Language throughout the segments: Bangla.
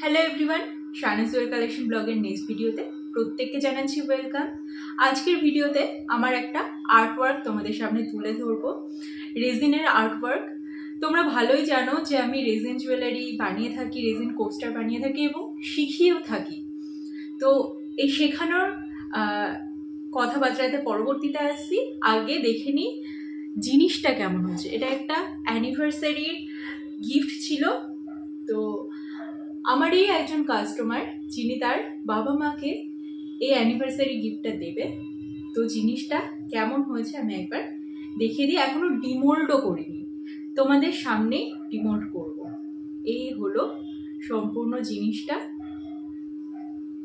হ্যালো এভরিওয়ান, শানিস ওয়েল কালেকশন ব্লগের নেক্সট ভিডিওতে প্রত্যেককে জানাচ্ছি ওয়েলকাম। আজকের ভিডিওতে আমার একটা আর্টওয়ার্ক তোমাদের সামনে তুলে ধরবো, রেজিনের আর্টওয়ার্ক। তোমরা ভালোই জানো যে আমি রেজিন জুয়েলারি বানিয়ে থাকি, রেজিন কোস্টার বানিয়ে থাকি এবং শিখিয়েও থাকি। তো এই শেখানোর কথাবার্তাতে পরবর্তীতে আসছি। আগে দেখে নিই জিনিসটা কেমন হচ্ছে। এটা একটা অ্যানিভার্সারির গিফট ছিল। তো আমারই একজন কাস্টমার যিনি তার বাবা মাকে এই অ্যানিভার্সারি গিফটটা দেবে। তো জিনিসটা কেমন হয়েছে আমি একবার দেখিয়ে দিই। এখনো ডিমোল্ডও করিনি, তোমাদের সামনে ডিমোল্ড করব। এই হলো সম্পূর্ণ জিনিসটা,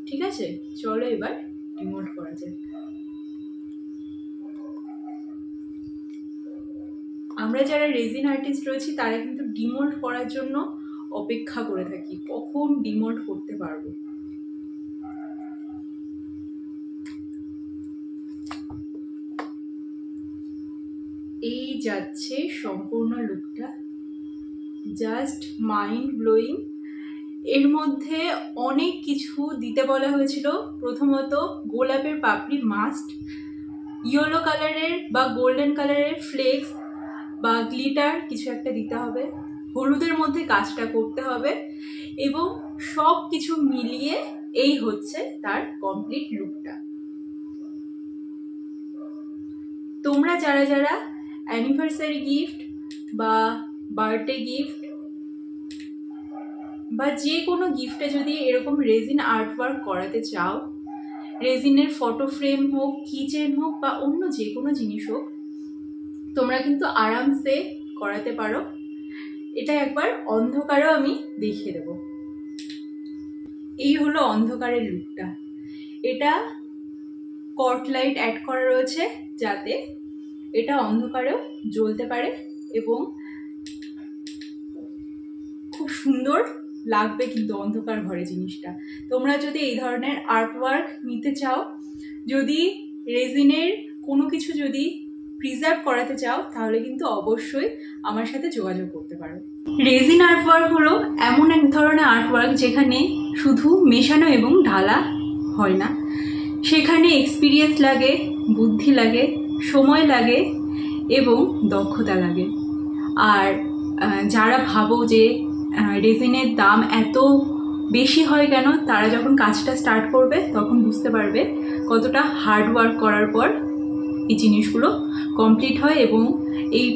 ঠিক আছে? চলো এবার ডিমোল্ড করা যাক। আমরা যারা রেজিন আর্টিস্ট রয়েছি তারা কিন্তু ডিমোল্ড করার জন্য অপেক্ষা করে থাকি, কখন ডিমোল্ড করতে পারবো। এই যাচ্ছে সম্পূর্ণ লুকটা, জাস্ট মাইন্ড ব্লোয়িং। এর মধ্যে অনেক কিছু দিতে বলা হয়েছিল। প্রথমত গোলাপের পাপড়ি মাস্ট, ইয়েলো কালারের বা গোল্ডেন কালারের ফ্লেক্স বা গ্লিটার কিছু একটা দিতে হবে, হলুদের মধ্যে কাজটা করতে হবে এবং সব কিছু মিলিয়ে এই হচ্ছে তার কমপ্লিট লুকটা। তোমরা যারা যারা অ্যানিভার্সারি গিফট বা বার্থডে গিফট বা যে কোনো গিফটে যদি এরকম রেজিন আর্টওয়ার্ক করাতে চাও, রেজিনের ফটো ফ্রেম হোক, কিচেন হোক বা অন্য যে কোনো জিনিস হোক, তোমরা কিন্তু আরামসে করাতে পারো। এটা একবার অন্ধকারেও আমি দেখিয়ে দেব। এই হলো অন্ধকারের লুকটা। এটা কর্ট লাইট অ্যাড করা রয়েছে যাতে এটা অন্ধকারেও জ্বলতে পারে এবং খুব সুন্দর লাগবে কিন্তু অন্ধকার ঘরে জিনিসটা। তোমরা যদি এই ধরনের আর্টওয়ার্ক নিতে চাও, যদি রেজিনের কোনো কিছু যদি প্রিজার্ভ করাতে চাও, তাহলে কিন্তু অবশ্যই আমার সাথে যোগাযোগ করতে পারো। রেজিন আর্টওয়ার্ক হলো এমন এক ধরনের আর্টওয়ার্ক যেখানে শুধু মেশানো এবং ঢালা হয় না, সেখানে এক্সপিরিয়েন্স লাগে, বুদ্ধি লাগে, সময় লাগে এবং দক্ষতা লাগে। আর যারা ভাবো যে রেজিনের দাম এত বেশি হয় কেন, তারা যখন কাজটা স্টার্ট করবে তখন বুঝতে পারবে কতটা হার্ড ওয়ার্ক করার পর এই জিনিসগুলো কমপ্লিট হয় এবং এই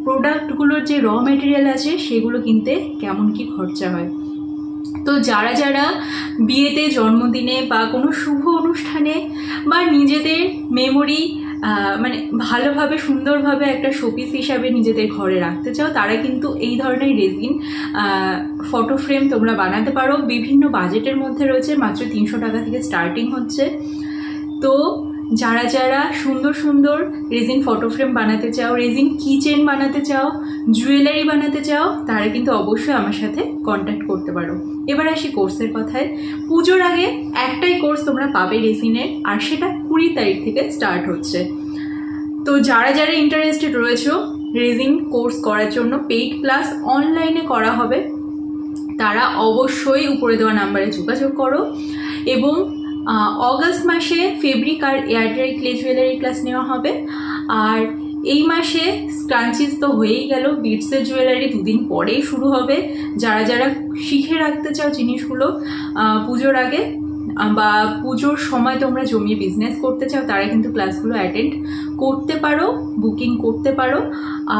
প্রোডাক্টগুলোর যে র মেটেরিয়াল আছে সেগুলো কিনতে কেমন কি খরচা হয়। তো যারা যারা বিয়েতে, জন্মদিনে বা কোনো শুভ অনুষ্ঠানে বা নিজেদের মেমোরি মানে ভালোভাবে সুন্দরভাবে একটা শোপিস হিসাবে নিজেদের ঘরে রাখতে চাও, তারা কিন্তু এই ধরনের রেজিন ফটো ফ্রেম তোমরা বানাতে পারো। বিভিন্ন বাজেটের মধ্যে রয়েছে, মাত্র 300 টাকা থেকে স্টার্টিং হচ্ছে। তো যারা যারা সুন্দর সুন্দর রেজিন ফটো ফ্রেম বানাতে চাও, রেজিন কিচেন বানাতে চাও, জুয়েলারি বানাতে চাও, তারা কিন্তু অবশ্যই আমার সাথে কন্ট্যাক্ট করতে পারো। এবার আসি কোর্সের কথায়। পুজোর আগে একটাই কোর্স তোমরা পাবে রেজিনের, আর সেটা 20 তারিখ থেকে স্টার্ট হচ্ছে। তো যারা যারা ইন্টারেস্টেড রয়েছো রেজিন কোর্স করার জন্য, পেইড ক্লাস অনলাইনে করা হবে, তারা অবশ্যই উপরে দেওয়া নাম্বারে যোগাযোগ করো। এবং অগস্ট মাসে ফেব্রিক আর এয়ারড্রাই ক্লে জুয়েলারি ক্লাস নেওয়া হবে। আর এই মাসে স্ক্রাঞ্চিস তো হয়েই গেল, বিটসের জুয়েলারি 2 দিন পরেই শুরু হবে। যারা যারা শিখে রাখতে চাও জিনিসগুলো পুজোর আগে বা পুজোর সময় তোমরা জমিয়ে বিজনেস করতে চাও, তারা কিন্তু ক্লাসগুলো অ্যাটেন্ড করতে পারো, বুকিং করতে পারো।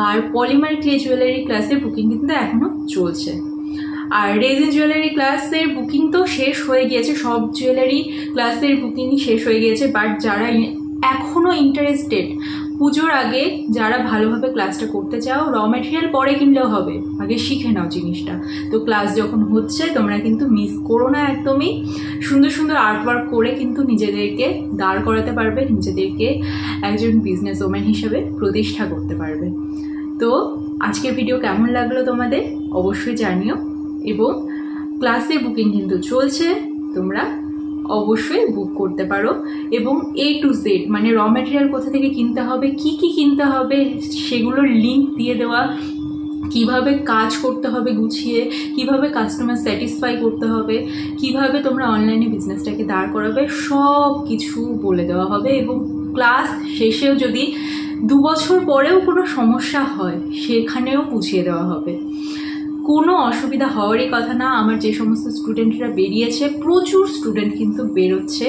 আর পলিমার ক্লে জুয়েলারি ক্লাসের বুকিং কিন্তু এখনও চলছে। আর রেজিন জুয়েলারি ক্লাসের বুকিং তো শেষ হয়ে গিয়েছে, সব জুয়েলারি ক্লাসের বুকিংই শেষ হয়ে গিয়েছে। বাট যারা এখনও ইন্টারেস্টেড, পুজোর আগে যারা ভালোভাবে ক্লাসটা করতে চাও, র মেটেরিয়াল পরে কিনলেও হবে, আগে শিখে নাও জিনিসটা। তো ক্লাস যখন হচ্ছে তোমরা কিন্তু মিস করো না একদমই। সুন্দর সুন্দর আর্টওয়ার্ক করে কিন্তু নিজেদেরকে দাঁড় করাতে পারবে, নিজেদেরকে একজন বিজনেস ওম্যান হিসাবে প্রতিষ্ঠা করতে পারবে। তো আজকের ভিডিও কেমন লাগলো তোমাদের অবশ্যই জানিও। এবং ক্লাসে বুকিং কিন্তু চলছে, তোমরা অবশ্যই বুক করতে পারো। এবং A to Z মানে র মেটেরিয়াল কোথা থেকে কিনতে হবে, কি কি কিনতে হবে, সেগুলোর লিঙ্ক দিয়ে দেওয়া কিভাবে কাজ করতে হবে গুছিয়ে, কিভাবে কাস্টমার স্যাটিসফাই করতে হবে, কিভাবে তোমরা অনলাইনে বিজনেসটাকে দাঁড় করাবে, সব কিছু বলে দেওয়া হবে। এবং ক্লাস শেষেও যদি 2 বছর পরেও কোনো সমস্যা হয় সেখানেও বুঝিয়ে দেওয়া হবে। কোনো অসুবিধা হওয়ারই কথা না। আমার যে সমস্ত স্টুডেন্টরা বেরিয়েছে, প্রচুর স্টুডেন্ট কিন্তু বেরোচ্ছে।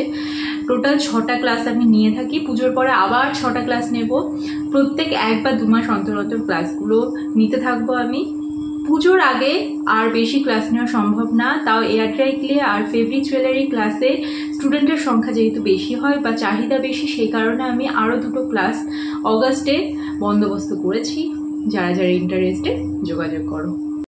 টোটাল 6টা ক্লাস আমি নিয়ে থাকি, পুজোর পরে আবার 6টা ক্লাস নেব। প্রত্যেক 1 বা 2 মাস অন্তর অন্তর ক্লাসগুলো নিতে থাকবো আমি। পুজোর আগে আর বেশি ক্লাস নেওয়া সম্ভব না, তাও এয়ার ড্রাই ক্লে আর ফেব্রিক জুয়েলারি ক্লাসে স্টুডেন্টের সংখ্যা যেহেতু বেশি হয় বা চাহিদা বেশি, সেই কারণে আমি আরও 2টো ক্লাস অগাস্টে বন্দোবস্ত করেছি। যারা যারা ইন্টারেস্টেড যোগাযোগ করো।